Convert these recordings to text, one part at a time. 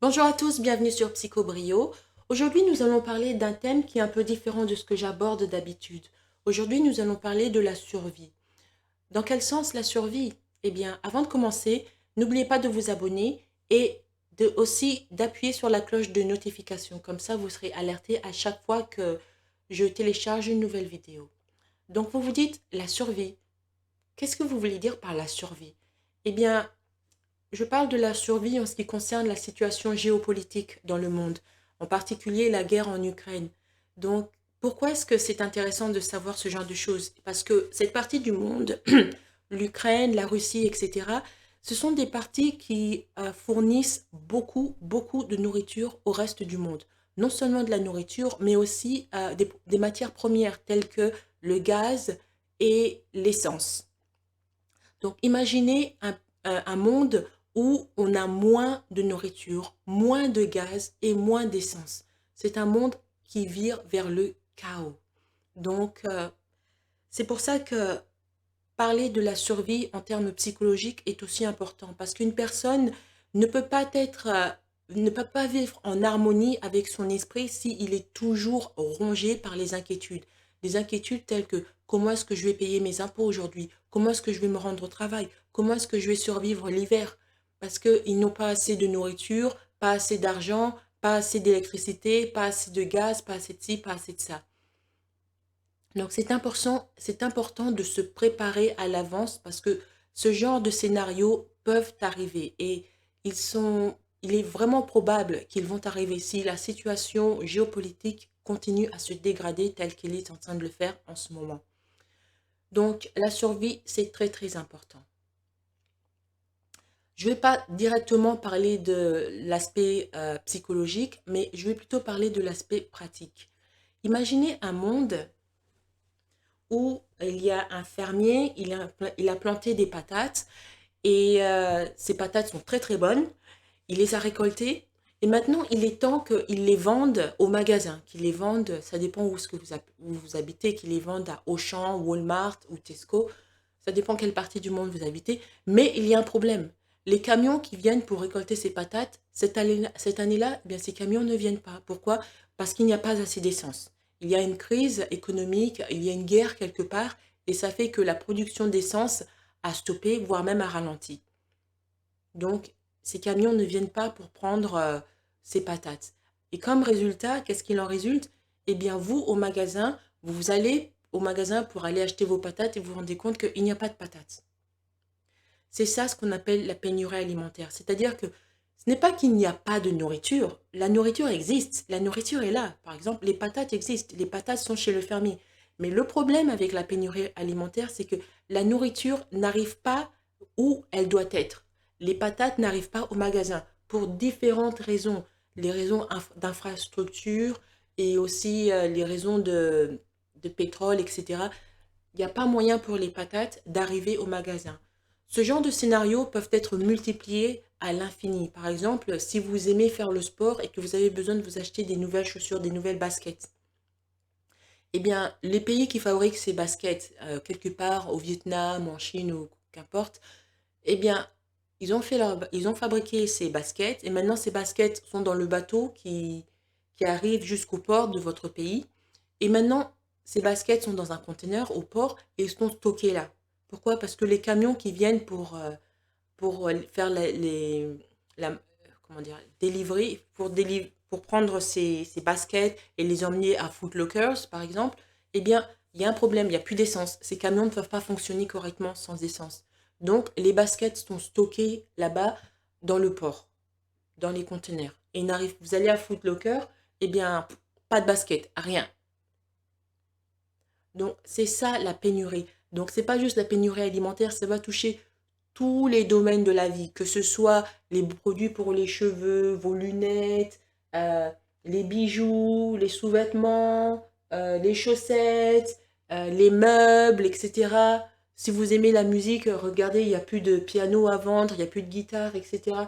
Bonjour à tous, bienvenue sur Psychobrio. Aujourd'hui, nous allons parler d'un thème qui est un peu différent de ce que j'aborde d'habitude. Aujourd'hui, nous allons parler de la survie. Dans quel sens la survie? Eh bien, avant de commencer, n'oubliez pas de vous abonner et aussi d'appuyer sur la cloche de notification. Comme ça, vous serez alerté à chaque fois que je télécharge une nouvelle vidéo. Donc, vous vous dites la survie. Qu'est-ce que vous voulez dire par la survie? Eh bien, je parle de la survie en ce qui concerne la situation géopolitique dans le monde, en particulier la guerre en Ukraine. Donc, pourquoi est-ce que c'est intéressant de savoir ce genre de choses? Parce que cette partie du monde, l'Ukraine, la Russie, etc., ce sont des parties qui fournissent beaucoup de nourriture au reste du monde. Non seulement de la nourriture, mais aussi des matières premières telles que le gaz et l'essence. Donc, imaginez un monde où on a moins de nourriture, moins de gaz et moins d'essence. C'est un monde qui vire vers le chaos. Donc, c'est pour ça que parler de la survie en termes psychologiques est aussi important parce qu'une personne ne peut pas être, ne peut pas vivre en harmonie avec son esprit s'il est toujours rongé par les inquiétudes. Des inquiétudes telles que comment est-ce que je vais payer mes impôts aujourd'hui? Comment est-ce que je vais me rendre au travail? Comment est-ce que je vais survivre l'hiver? Parce qu'ils n'ont pas assez de nourriture, pas assez d'argent, pas assez d'électricité, pas assez de gaz, pas assez de ci, pas assez de ça. Donc c'est important de se préparer à l'avance parce que ce genre de scénarios peuvent arriver et il est vraiment probable qu'ils vont arriver si la situation géopolitique continue à se dégrader telle qu'elle est en train de le faire en ce moment. Donc la survie, c'est très important. Je ne vais pas directement parler de l'aspect psychologique, mais je vais plutôt parler de l'aspect pratique. Imaginez un monde où il y a un fermier, il a planté des patates et ces patates sont très bonnes. Il les a récoltées et maintenant il est temps qu'il les vende au magasin, qu'il les vende, ça dépend où, où vous habitez, qu'il les vende à Auchan, Walmart ou Tesco, ça dépend quelle partie du monde vous habitez, mais il y a un problème. Les camions qui viennent pour récolter ces patates, cette année-là, eh bien, ces camions ne viennent pas. Pourquoi? Parce qu'il n'y a pas assez d'essence. Il y a une crise économique, il y a une guerre quelque part, et ça fait que la production d'essence a stoppé, voire même a ralenti. Donc, ces camions ne viennent pas pour prendre ces patates. Et comme résultat, qu'est-ce qu'il en résulte? Eh bien, vous, au magasin, vous allez au magasin pour aller acheter vos patates et vous vous rendez compte qu'il n'y a pas de patates. C'est ça ce qu'on appelle la pénurie alimentaire. C'est-à-dire que ce n'est pas qu'il n'y a pas de nourriture. La nourriture existe. La nourriture est là. Par exemple, les patates existent. Les patates sont chez le fermier. Mais le problème avec la pénurie alimentaire, c'est que la nourriture n'arrive pas où elle doit être. Les patates n'arrivent pas au magasin pour différentes raisons. Les raisons d'infrastructure et aussi les raisons de pétrole, etc. Il n'y a pas moyen pour les patates d'arriver au magasin. Ce genre de scénarios peuvent être multipliés à l'infini. Par exemple, si vous aimez faire le sport et que vous avez besoin de vous acheter des nouvelles chaussures, des nouvelles baskets, eh bien, les pays qui fabriquent ces baskets, quelque part au Vietnam, en Chine ou qu'importe, eh bien, ils ont fabriqué ces baskets et maintenant ces baskets sont dans le bateau qui arrive jusqu'au port de votre pays. Et maintenant, ces baskets sont dans un conteneur au port et sont stockées là. Pourquoi? Parce que les camions qui viennent pour faire la- comment dire, délivrer, pour prendre ces baskets et les emmener à Foot Lockers, par exemple, eh bien, il y a un problème, il n'y a plus d'essence. Ces camions ne peuvent pas fonctionner correctement sans essence. Donc, les baskets sont stockées là-bas dans le port, dans les conteneurs. Et vous allez à Foot Locker, eh bien, pas de basket, rien. Donc, c'est ça la pénurie. Donc, c'est pas juste la pénurie alimentaire, ça va toucher tous les domaines de la vie, que ce soit les produits pour les cheveux, vos lunettes, euh, les bijoux, les sous-vêtements, les chaussettes, les meubles, etc. Si vous aimez la musique, regardez, il n'y a plus de piano à vendre, il n'y a plus de guitare, etc.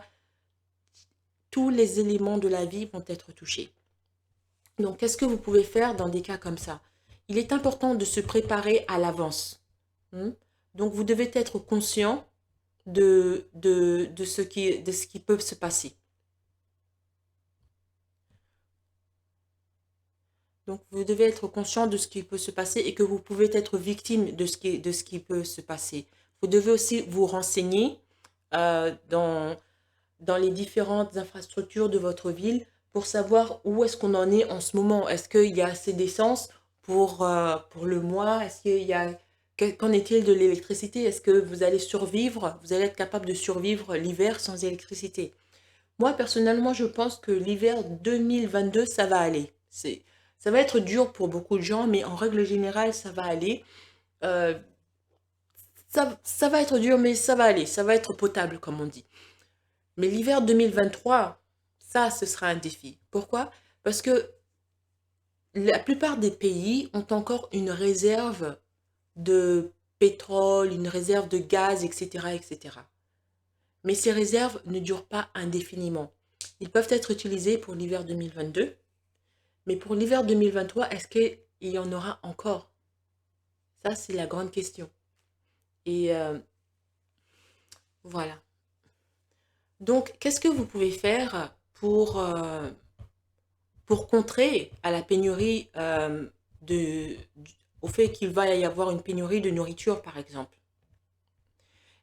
Tous les éléments de la vie vont être touchés. Donc, qu'est-ce que vous pouvez faire dans des cas comme ça? Il est important de se préparer à l'avance. Hmm. Donc, vous devez être conscient de ce qui peut se passer. Donc, vous devez être conscient de ce qui peut se passer et que vous pouvez être victime de ce qui peut se passer. Vous devez aussi vous renseigner dans les différentes infrastructures de votre ville pour savoir où est-ce qu'on en est en ce moment. Est-ce qu'il y a assez d'essence pour le mois? Est-ce qu'il y a... Qu'en est-il de l'électricité? Est-ce que vous allez survivre? Vous allez être capable de survivre l'hiver sans électricité? Moi, personnellement, je pense que l'hiver 2022, ça va aller. Ça va être dur pour beaucoup de gens, mais en règle générale, ça va aller. Euh, ça va être dur, mais ça va aller. Ça va être potable, comme on dit. Mais l'hiver 2023, ça, ce sera un défi. Pourquoi? Parce que la plupart des pays ont encore une réserve de pétrole, une réserve de gaz, etc., etc. Mais ces réserves ne durent pas indéfiniment. Ils peuvent être utilisés pour l'hiver 2022, mais pour l'hiver 2023, est-ce qu'il y en aura encore? Ça, c'est la grande question. Et voilà. Donc, qu'est-ce que vous pouvez faire pour contrer à la pénurie au fait qu'il va y avoir une pénurie de nourriture, par exemple?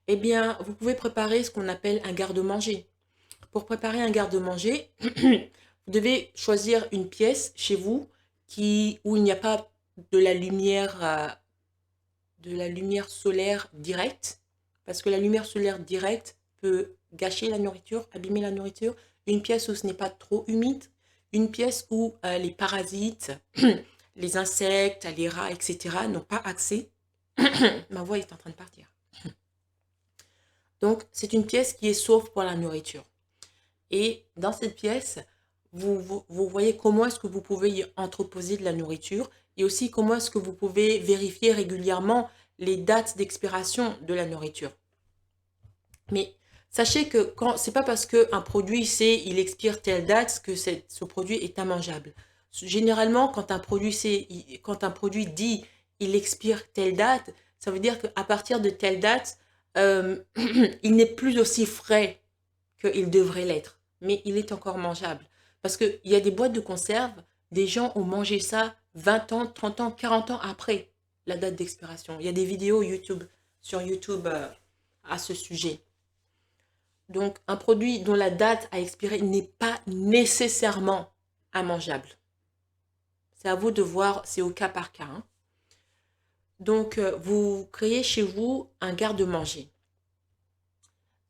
Eh bien, vous pouvez préparer ce qu'on appelle un garde-manger. Pour préparer un garde-manger, vous devez choisir une pièce chez vous où il n'y a pas de de la lumière solaire directe, parce que la lumière solaire directe peut gâcher la nourriture, abîmer la nourriture. Une pièce où ce n'est pas trop humide, une pièce où les parasites, les insectes, les rats, etc. n'ont pas accès. Ma voix est en train de partir. Donc, c'est une pièce qui est sauve pour la nourriture. Et dans cette pièce, vous voyez comment est-ce que vous pouvez y entreposer de la nourriture et aussi comment est-ce que vous pouvez vérifier régulièrement les dates d'expiration de la nourriture. Mais sachez que c'est pas parce qu'un produit il expire telle date que ce produit est immangeable. Généralement, quand un produit dit il expire telle date, ça veut dire qu'à partir de telle date, il n'est plus aussi frais qu'il devrait l'être, mais il est encore mangeable. Parce qu'il y a des boîtes de conserve, des gens ont mangé ça 20 ans, 30 ans, 40 ans après la date d'expiration. Il y a des vidéos sur YouTube à ce sujet. Donc, un produit dont la date a expiré n'est pas nécessairement immangeable. C'est à vous de voir, c'est au cas par cas, hein. Donc, vous créez chez vous un garde-manger.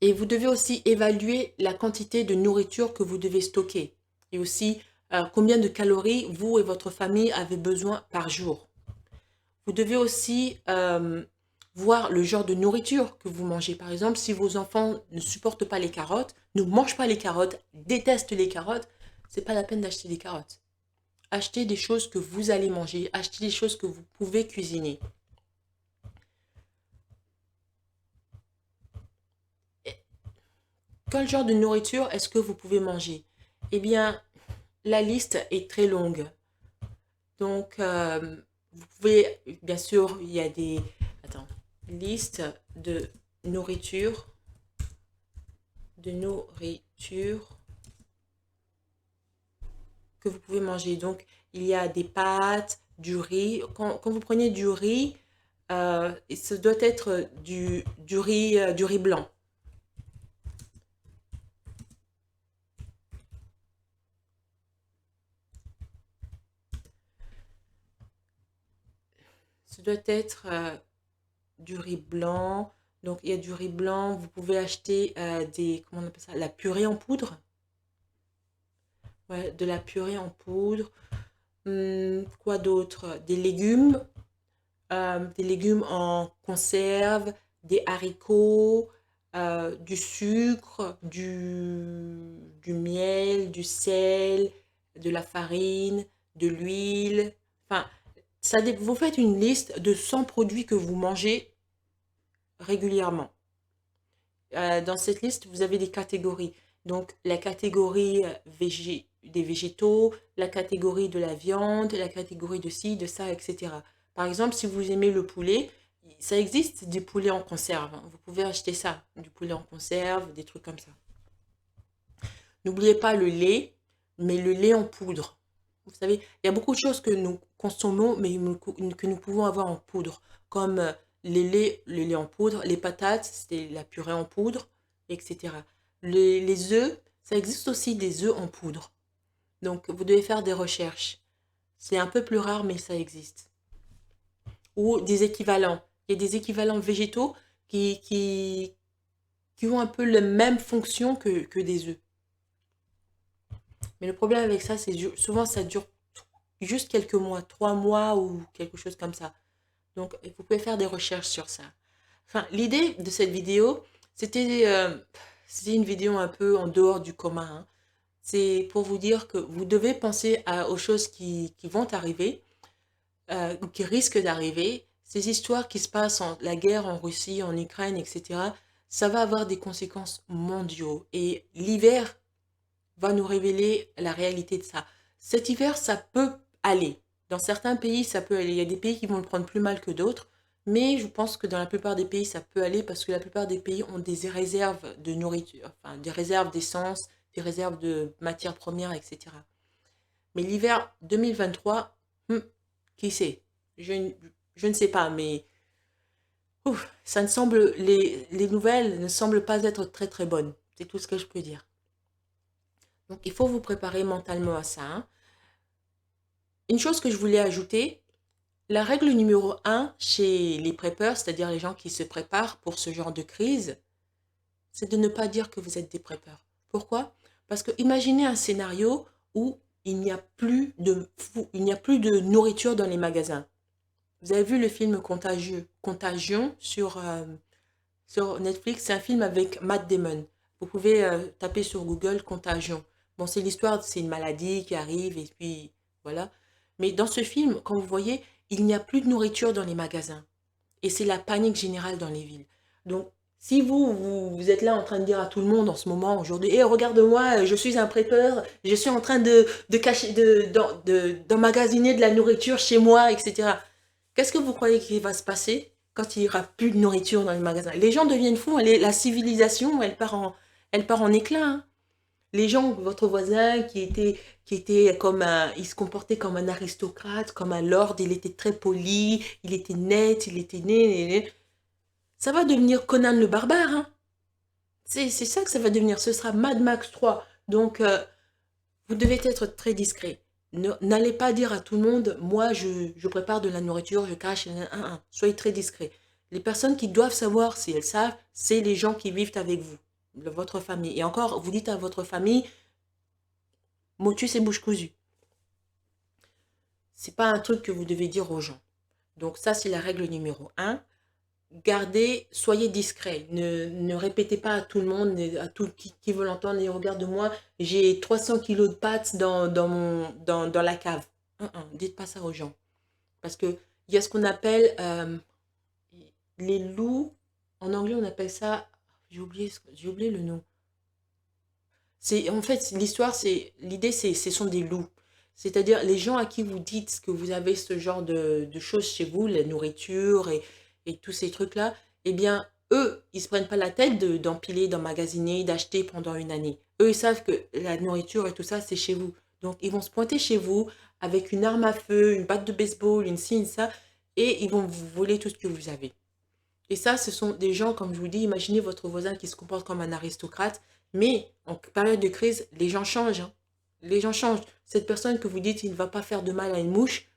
Et vous devez aussi évaluer la quantité de nourriture que vous devez stocker. Et aussi, combien de calories vous et votre famille avez besoin par jour. Vous devez aussi voir le genre de nourriture que vous mangez. Par exemple, si vos enfants ne supportent pas les carottes, ne mangent pas les carottes, détestent les carottes, c'est pas la peine d'acheter des carottes. Achetez des choses que vous allez manger, achetez des choses que vous pouvez cuisiner. Quel genre de nourriture est-ce que vous pouvez manger? Eh bien, la liste est très longue. Donc, vous pouvez, bien sûr, il y a des... Attends, liste de nourriture que vous pouvez manger. Donc, il y a des pâtes, du riz. Quand vous prenez du riz, ce doit être du riz blanc. Ce doit être du riz blanc. Donc, il y a du riz blanc. Vous pouvez acheter comment on appelle ça? La purée en poudre. Ouais, de la purée en poudre. Quoi d'autre? Des légumes en conserve, des haricots, du sucre, du miel, du sel, de la farine, de l'huile. Enfin, vous faites une liste de 100 produits que vous mangez régulièrement. Dans cette liste, vous avez des catégories. Donc, la catégorie des végétaux, la catégorie de la viande, la catégorie de ci, de ça, etc. Par exemple, si vous aimez le poulet, ça existe du poulet en conserve, hein. Vous pouvez acheter ça, du poulet en conserve, des trucs comme ça. N'oubliez pas le lait, mais le lait en poudre. Vous savez, il y a beaucoup de choses que nous consommons, mais que nous pouvons avoir en poudre, comme le lait en poudre, les patates, c'est la purée en poudre, etc. Les œufs, ça existe aussi des œufs en poudre. Donc, vous devez faire des recherches. C'est un peu plus rare, mais ça existe. Ou des équivalents. Il y a des équivalents végétaux qui, qui, qui ont un peu la même fonction que des œufs. Mais le problème avec ça, c'est souvent ça dure juste quelques mois, 3 mois ou quelque chose comme ça. Donc, vous pouvez faire des recherches sur ça. Enfin, l'idée de cette vidéo, c'était une vidéo un peu en dehors du commun, hein. C'est pour vous dire que vous devez penser aux choses qui vont arriver, ou qui risquent d'arriver. Ces histoires qui se passent, la guerre en Russie, en Ukraine, etc., ça va avoir des conséquences mondiaux. Et l'hiver va nous révéler la réalité de ça. Cet hiver, ça peut aller. Dans certains pays, ça peut aller. Il y a des pays qui vont le prendre plus mal que d'autres, mais je pense que dans la plupart des pays, ça peut aller parce que la plupart des pays ont des réserves de nourriture, enfin des réserves d'essence, des réserves de matières premières, etc. Mais l'hiver 2023, qui sait? Je ne sais pas, mais ça ne semble, les nouvelles ne semblent pas être très très bonnes. C'est tout ce que je peux dire. Donc, il faut vous préparer mentalement à ça, hein. Une chose que je voulais ajouter, la règle numéro 1 chez les preppers, c'est-à-dire les gens qui se préparent pour ce genre de crise, c'est de ne pas dire que vous êtes des preppers. Pourquoi? Parce que imaginez un scénario où il n'y a plus de nourriture dans les magasins. Vous avez vu le film Contagion sur Netflix? C'est un film avec Matt Damon. Vous pouvez taper sur Google Contagion. Bon, c'est l'histoire, c'est une maladie qui arrive et puis voilà. Mais dans ce film, quand vous voyez, il n'y a plus de nourriture dans les magasins. Et c'est la panique générale dans les villes. Donc, si vous êtes là en train de dire à tout le monde en ce moment, aujourd'hui, eh, regarde-moi, je suis un prêteur, je suis en train de cacher, d'emmagasiner de la nourriture chez moi, etc. Qu'est-ce que vous croyez qu'il va se passer quand il n'y aura plus de nourriture dans les magasins? Les gens deviennent fous, la civilisation, elle part en éclat, hein. Les gens, votre voisin qui était comme il se comportait comme un aristocrate, comme un lord, il était très poli, il était net, il était né. Ça va devenir Conan le barbare, hein. C'est ça que ça va devenir. Ce sera Mad Max 3. Donc, vous devez être très discret. N'allez pas dire à tout le monde, moi, je prépare de la nourriture, je cache. Soyez très discret. Les personnes qui doivent savoir, si elles savent, c'est les gens qui vivent avec vous, votre famille. Et encore, vous dites à votre famille, motus et bouche cousue. C'est pas un truc que vous devez dire aux gens. Donc ça, c'est la règle numéro 1. Gardez, soyez discret. Ne répétez pas à tout le monde, à tout qui veut l'entendre, et regarde-moi, j'ai 300 kilos de pâtes dans la cave. Dites pas ça aux gens. Parce que il y a ce qu'on appelle les loups. En anglais, on appelle ça. J'ai oublié le nom. En fait, l'idée, ce sont des loups. C'est-à-dire, les gens à qui vous dites que vous avez ce genre de choses chez vous, la nourriture et tous ces trucs-là, eh bien, eux, ils se prennent pas la tête d'empiler, d'emmagasiner, d'acheter pendant une année. Eux, ils savent que la nourriture et tout ça, c'est chez vous. Donc, ils vont se pointer chez vous avec une arme à feu, une batte de baseball, une ci, une ça, et ils vont vous voler tout ce que vous avez. Et ça, ce sont des gens, comme je vous dis, imaginez votre voisin qui se comporte comme un aristocrate, mais en période de crise, les gens changent, hein. Les gens changent. Cette personne que vous dites, il ne va pas faire de mal à une mouche,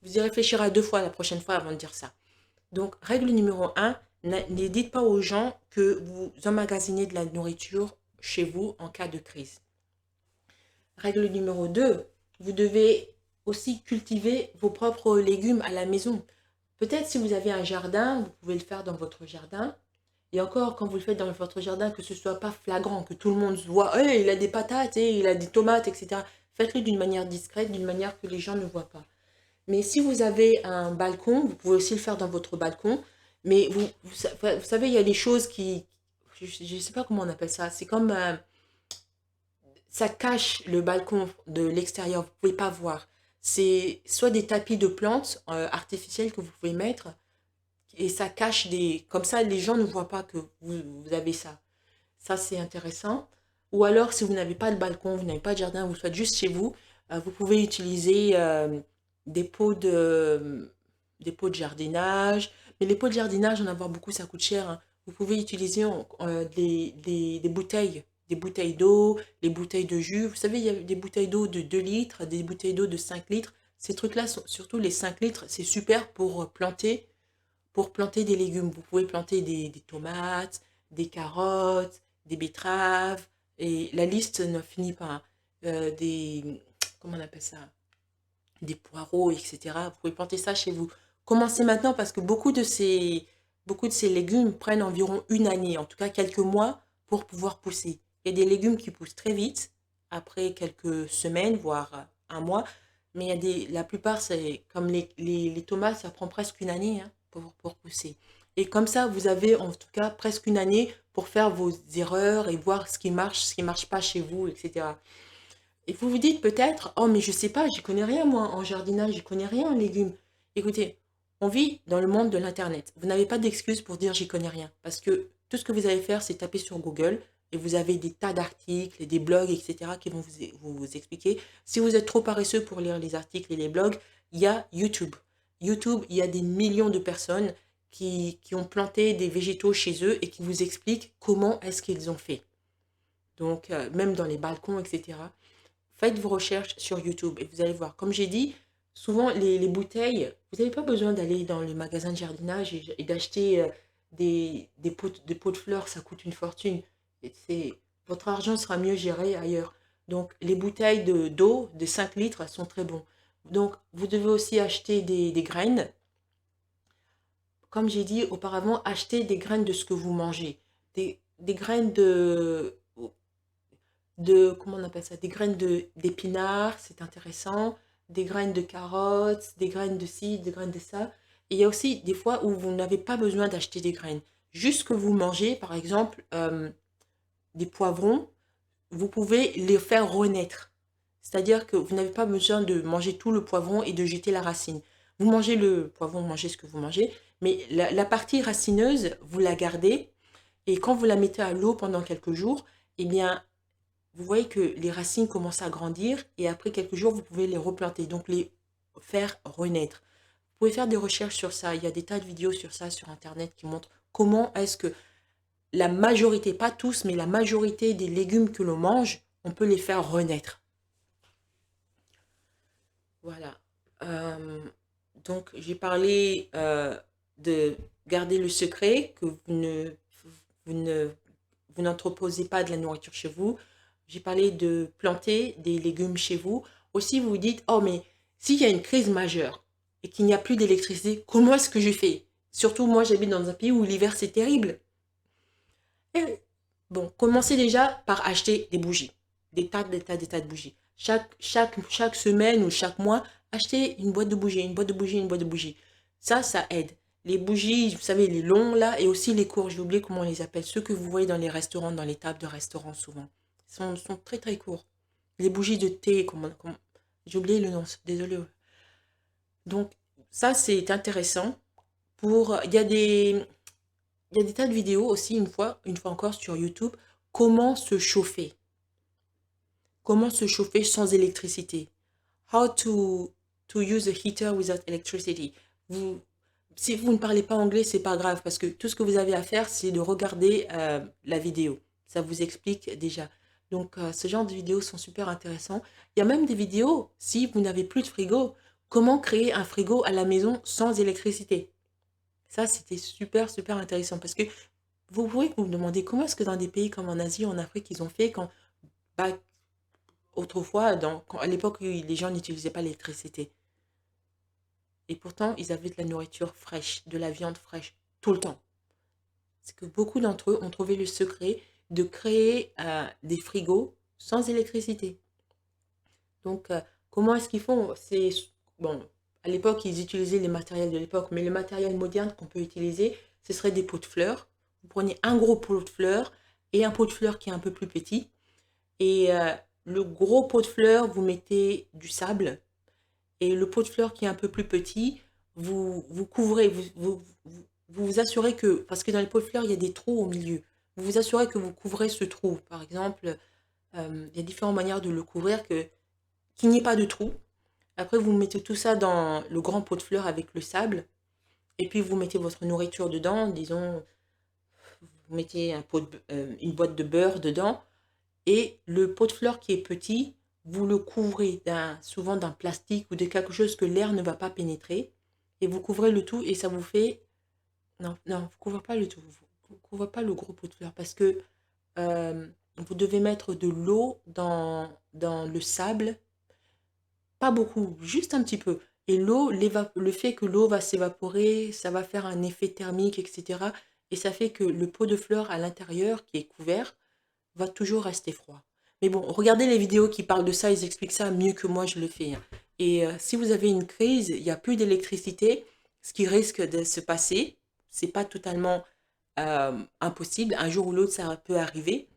vous y réfléchirez 2 fois la prochaine fois avant de dire ça. Donc, règle numéro 1, ne dites pas aux gens que vous emmagasinez de la nourriture chez vous en cas de crise. Règle numéro 2, vous devez aussi cultiver vos propres légumes à la maison. Peut-être si vous avez un jardin, vous pouvez le faire dans votre jardin. Et encore, quand vous le faites dans votre jardin, que ce ne soit pas flagrant, que tout le monde voit, hey, il a des patates, hey, il a des tomates, etc. Faites-le d'une manière discrète, d'une manière que les gens ne voient pas. Mais si vous avez un balcon, vous pouvez aussi le faire dans votre balcon. Mais vous savez, il y a des choses qui... Je ne sais pas comment on appelle ça. C'est comme... ça cache le balcon de l'extérieur. Vous ne pouvez pas voir. C'est soit des tapis de plantes artificielles que vous pouvez mettre. Et ça cache des... Comme ça, les gens ne voient pas que vous avez ça. Ça, c'est intéressant. Ou alors, si vous n'avez pas de balcon, vous n'avez pas de jardin, vous faites juste chez vous, vous pouvez utiliser des pots de, des pots de jardinage. Mais les pots de jardinage, en avoir beaucoup, ça coûte cher, hein. Vous pouvez utiliser des bouteilles d'eau, les bouteilles de jus. Vous savez, il y a des bouteilles d'eau de 2 litres, des bouteilles d'eau de 5 litres. Ces trucs-là, surtout les 5 litres, c'est super pour planter des légumes. Vous pouvez planter des tomates, des carottes, des betteraves, et la liste ne finit pas, hein. Comment on appelle ça? Des poireaux, etc. Vous pouvez planter ça chez vous. Commencez maintenant parce que beaucoup de ces légumes prennent environ une année, en tout cas quelques mois, pour pouvoir pousser. Il y a des légumes qui poussent très vite, après quelques semaines, voire un mois, mais il y a la plupart, c'est comme les tomates, ça prend presque une année, hein, pour pousser. Et comme ça, vous avez en tout cas presque une année pour faire vos erreurs et voir ce qui marche pas chez vous, etc. Et vous vous dites peut-être, oh mais je sais pas, j'y connais rien moi en jardinage, j'y connais rien en légumes. Écoutez, on vit dans le monde de l'internet. Vous n'avez pas d'excuse pour dire j'y connais rien, parce que tout ce que vous allez faire, c'est taper sur Google et vous avez des tas d'articles et des blogs, etc. qui vont vous expliquer. Si vous êtes trop paresseux pour lire les articles et les blogs, il y a YouTube. YouTube, il y a des millions de personnes qui ont planté des végétaux chez eux et qui vous expliquent comment est-ce qu'ils ont fait. Donc, même dans les balcons, etc. Faites vos recherches sur YouTube et vous allez voir. Comme j'ai dit, souvent les bouteilles, vous n'avez pas besoin d'aller dans le magasin de jardinage et d'acheter des pots de fleurs, ça coûte une fortune. Votre argent sera mieux géré ailleurs. Donc, les bouteilles d'eau de 5 litres sont très bons. Donc, vous devez aussi acheter des graines. Comme j'ai dit auparavant, achetez des graines de ce que vous mangez. Des graines comment on appelle ça, des graines d'épinards, c'est intéressant, des graines de carottes, des graines de ci, des graines de ça. Et il y a aussi des fois où vous n'avez pas besoin d'acheter des graines. Juste que vous mangez, par exemple, des poivrons, vous pouvez les faire renaître. C'est-à-dire que vous n'avez pas besoin de manger tout le poivron et de jeter la racine. Vous mangez le poivron, vous mangez ce que vous mangez, mais la partie racineuse, vous la gardez et quand vous la mettez à l'eau pendant quelques jours, eh bien, vous voyez que les racines commencent à grandir et après quelques jours, vous pouvez les replanter, donc les faire renaître. Vous pouvez faire des recherches sur ça. Il y a des tas de vidéos sur ça sur Internet qui montrent comment est-ce que la majorité, pas tous, mais la majorité des légumes que l'on mange, on peut les faire renaître. Voilà. Euh, donc, j'ai parlé de garder le secret, que vous ne, vous n'entreposez pas de la nourriture chez vous. J'ai parlé de planter des légumes chez vous. Aussi, vous vous dites, oh, mais s'il y a une crise majeure et qu'il n'y a plus d'électricité, comment est-ce que je fais? Surtout, moi, j'habite dans un pays où l'hiver, c'est terrible. Et, bon, commencez déjà par acheter des bougies. Des tas de bougies. Chaque semaine ou chaque mois, achetez une boîte de bougies, une boîte de bougies, une boîte de bougies. Ça aide. Les bougies, vous savez, les longs là, et aussi les courts, j'ai oublié comment on les appelle, ceux que vous voyez dans les restaurants, dans les tables de restaurants souvent. Sont très très courts. Les bougies de thé, j'ai oublié le nom, désolé. Donc, ça c'est intéressant. Il y a des tas de vidéos aussi, une fois encore sur YouTube, comment se chauffer. Comment se chauffer sans électricité. How to use a heater without electricity. Si vous ne parlez pas anglais, c'est pas grave parce que tout ce que vous avez à faire, c'est de regarder la vidéo. Ça vous explique déjà. Donc, ce genre de vidéos sont super intéressants. Il y a même des vidéos, si vous n'avez plus de frigo, comment créer un frigo à la maison sans électricité. Ça, c'était super, super intéressant parce que vous pouvez vous demander comment est-ce que dans des pays comme en Asie, en Afrique, ils ont fait quand, bah, autrefois, à l'époque où les gens n'utilisaient pas l'électricité. Et pourtant, ils avaient de la nourriture fraîche, de la viande fraîche, tout le temps. C'est que beaucoup d'entre eux ont trouvé le secret de créer des frigos sans électricité. Donc, comment est-ce qu'ils font? Bon, à l'époque, ils utilisaient les matériels de l'époque, mais le matériel moderne qu'on peut utiliser, ce serait des pots de fleurs. Vous prenez un gros pot de fleurs et un pot de fleurs qui est un peu plus petit. Et le gros pot de fleurs, vous mettez du sable. Et le pot de fleurs qui est un peu plus petit, vous couvrez, vous assurez que, parce que dans les pots de fleurs, il y a des trous au milieu. Vous vous assurez que vous couvrez ce trou. Par exemple, Il y a différentes manières de le couvrir qu'il n'y ait pas de trou. Après, vous mettez tout ça dans le grand pot de fleurs avec le sable. Et puis, vous mettez votre nourriture dedans. Disons, vous mettez une boîte de beurre dedans. Et le pot de fleurs qui est petit, vous le couvrez souvent d'un plastique ou de quelque chose que l'air ne va pas pénétrer. Et vous couvrez le tout et ça vous fait... Non, non, vous ne couvrez pas le tout. Vous ne couvrez pas le gros pot de fleurs parce que vous devez mettre de l'eau dans le sable. Pas beaucoup, juste un petit peu. Et le fait que l'eau va s'évaporer, ça va faire un effet thermique, etc. Et ça fait que le pot de fleurs à l'intérieur, qui est couvert, va toujours rester froid. Mais bon, regardez les vidéos qui parlent de ça, ils expliquent ça mieux que moi je le fais, hein. Et si vous avez une crise, il n'y a plus d'électricité, ce qui risque de se passer, c'est pas totalement impossible, un jour ou l'autre ça peut arriver,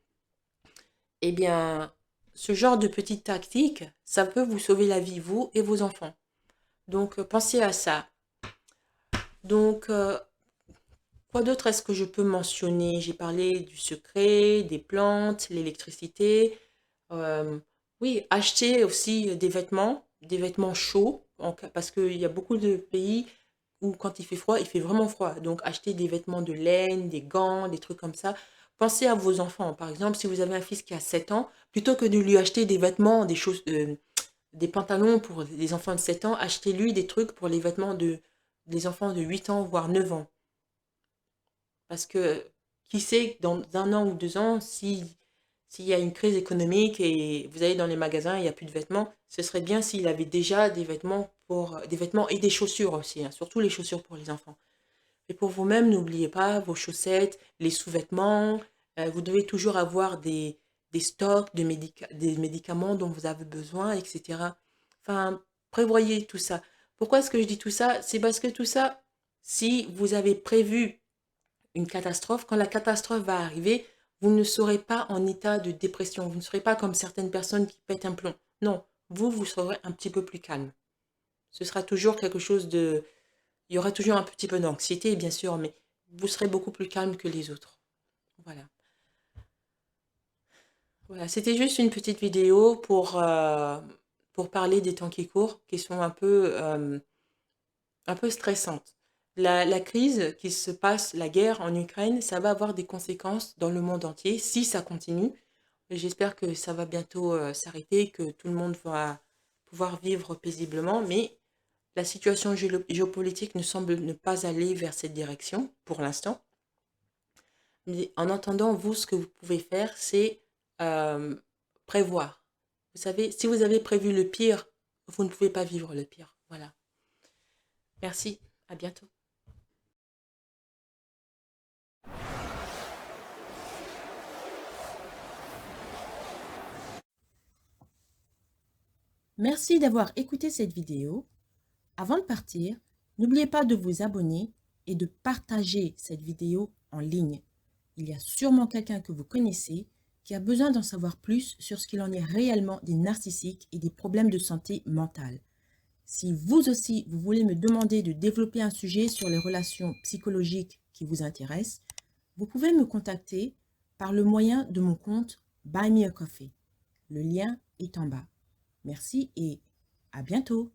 eh bien, ce genre de petite tactique, ça peut vous sauver la vie, vous et vos enfants. Donc, pensez à ça. Donc, quoi d'autre est-ce que je peux mentionner? J'ai parlé du secret, des plantes, l'électricité. Euh, oui, acheter aussi des vêtements chauds, parce qu'il y a beaucoup de pays où quand il fait froid, il fait vraiment froid. Donc, acheter des vêtements de laine, des gants, des trucs comme ça. Pensez à vos enfants. Par exemple, si vous avez un fils qui a 7 ans, plutôt que de lui acheter des vêtements, des pantalons pour les enfants de 7 ans, achetez-lui des trucs pour les vêtements des enfants de 8 ans, voire 9 ans. Parce que qui sait, dans un an ou 2 ans, s'il y a une crise économique et vous allez dans les magasins, il n'y a plus de vêtements, ce serait bien s'il avait déjà des vêtements et des chaussures aussi, hein, surtout les chaussures pour les enfants. Et pour vous-même, n'oubliez pas vos chaussettes, les sous-vêtements. Vous devez toujours avoir des stocks des médicaments dont vous avez besoin, etc. Enfin, prévoyez tout ça. Pourquoi est-ce que je dis tout ça? C'est parce que tout ça, si vous avez prévu une catastrophe, quand la catastrophe va arriver, vous ne serez pas en état de dépression. Vous ne serez pas comme certaines personnes qui pètent un plomb. Non, vous serez un petit peu plus calme. Ce sera toujours quelque chose de... Il y aura toujours un petit peu d'anxiété, bien sûr, mais vous serez beaucoup plus calme que les autres. Voilà. Voilà, c'était juste une petite vidéo pour parler des temps qui courent, qui sont un peu stressantes. La crise qui se passe, la guerre en Ukraine, ça va avoir des conséquences dans le monde entier si ça continue. J'espère que ça va bientôt s'arrêter, que tout le monde va pouvoir vivre paisiblement, mais la situation géopolitique ne semble ne pas aller vers cette direction pour l'instant. Mais en attendant, vous, ce que vous pouvez faire, c'est euh, prévoir. Vous savez, si vous avez prévu le pire, vous ne pouvez pas vivre le pire. Voilà. Merci. À bientôt. Merci d'avoir écouté cette vidéo. Avant de partir, n'oubliez pas de vous abonner et de partager cette vidéo en ligne. Il y a sûrement quelqu'un que vous connaissez qui a besoin d'en savoir plus sur ce qu'il en est réellement des narcissiques et des problèmes de santé mentale. Si vous aussi, vous voulez me demander de développer un sujet sur les relations psychologiques qui vous intéressent, vous pouvez me contacter par le moyen de mon compte Buy Me a Coffee. Le lien est en bas. Merci et à bientôt.